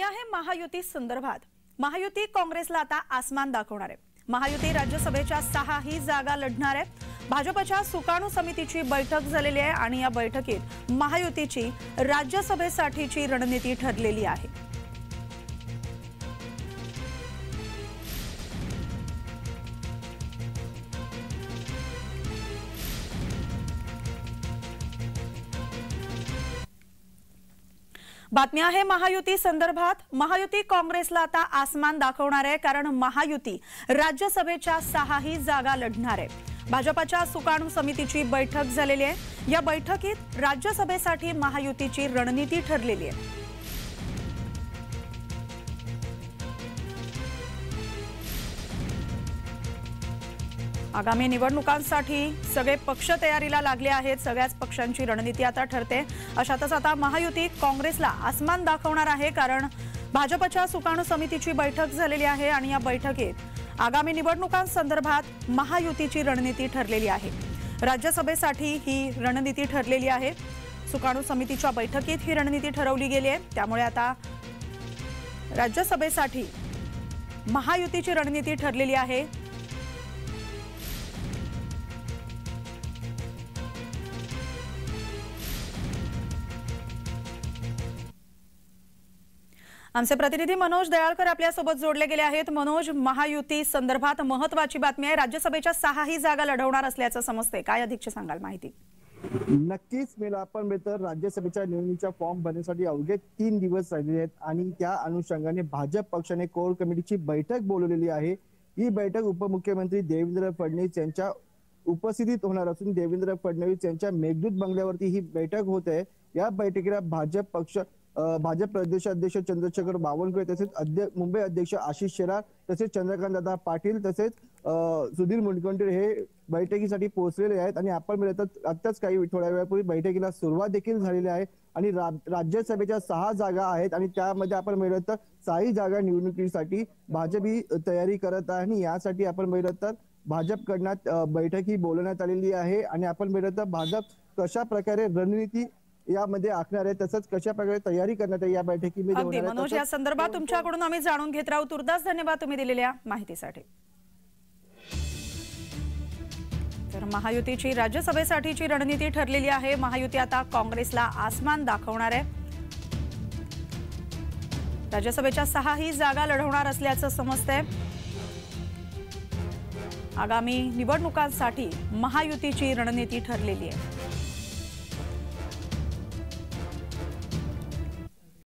बातमी आहे महायुती संदर्भात। महायुती काँग्रेसला आता आसमान दाखवणार आहे। महायुती राज्यसभेच्या 6ही जागा लढणार आहे। भाजपच्या सुकाणू समितीची बैठक झालेली आहे आणि या बैठकीत महायुतीची राज्यसभेसाठीची रणनीती ठरलेली आहे। बातमी आहे महायुती संदर्भात। महायुती काँग्रेसला आता आसमान दाखवणार आहे, कारण महायुती राज्यसभेच्या 6ही जागा लढणार आहे। भाजपच्या सुकाणू समितीची बैठक झालेली आहे। या बैठकीत राज्यसभेसाठी महायुतीची रणनीती ठरलेली आहे। आगामी निवडणुकांसाठी सगळे पक्ष तयारीला लागले आहेत। सगळ्याच पक्षांची रणनीती आता ठरते। अशातच आता महायुती काँग्रेसला आसमान दाखवणार आहे, कारण भाजपच्या सुकाणू समितीची बैठक झालेली आहे आणि या बैठकीत आगामी निवडणुकांसंदर्भात महायुतीची रणनीती ठरलेली आहे। राज्यसभेसाठी ही रणनीती ठरलेली आहे। सुकाणू समितीच्या बैठकीत ही रणनीती ठरवली गेली आहे। त्यामुळे आता राज्यसभेसाठी महायुतीची रणनीती ठरलेली आहे। आमचे प्रतिनिधी मनोज दयाळकर आपल्या सोबत जोडले गेले आहेत। मनोज, महायुती संदर्भात महत्त्वाची बातमी आहे। राज्यसभेच्या 6ही जागा लढवणार असल्याचं समजते, काय अधिकची सांगाल माहिती? नक्कीच मेला आपण तर राज्यसभेच्या निवडणुकीच्या फॉर्म भरण्यासाठी अवघे 3 दिवस राहिले आहेत आणि त्या अनुषंगाने भाजप पक्षाने कोर कमिटीची बैठक बोलवलेली आहे। ही बैठक उपमुख्यमंत्री देवेंद्र फडणवीस यांच्या उपस्थितीत होणार असून देवेंद्र फडणवीस यांच्या मेघदूत बंगल्यावरती ही बैठक होत आहे। या बैठकीला भाजप प्रदेशाध्यक्ष चंद्रशेखर बावनकुळे तसेच मुंबई अध्यक्ष आशिष शेलार तसेच चंद्रकांत दादा पाटील तसेच सुधीर मुनगंटीवार हे बैठकीसाठी पोहोचलेले आहेत आणि आपण मिळतात आताच काही थोड्या वेळापूर्वी बैठकीला सुरुवात देखील झालेली आहे आणि राज्यसभेच्या 6 जागा आहेत आणि त्यामध्ये आपण मिळत तर 6ही जागा निवडणुकीसाठी भाजप ही तयारी करत आहे आणि यासाठी आपण मिळत तर भाजपकडनं बैठक ही बोलवण्यात आलेली आहे आणि आपण मिळत तर भाजप कशा प्रकारे रणनीती यामध्ये आखणार आहे तसंच कशा प्रकारे तयारी करण्यात या बैठकीमध्ये मनोज, या संदर्भात तुमच्याकडून आम्ही जाणून घेत राहू। तुर्तास धन्यवाद तुम्ही दिलेल्या माहितीसाठी। तर महायुतीची राज्यसभेसाठीची रणनीती ठरलेली आहे। महायुती आता काँग्रेसला आसमान दाखवणार आहे। राज्यसभेच्या 6ही जागा लढवणार असल्याचं समजतंय। आगामी निवडणुकांसाठी महायुतीची रणनीती ठरलेली आहे।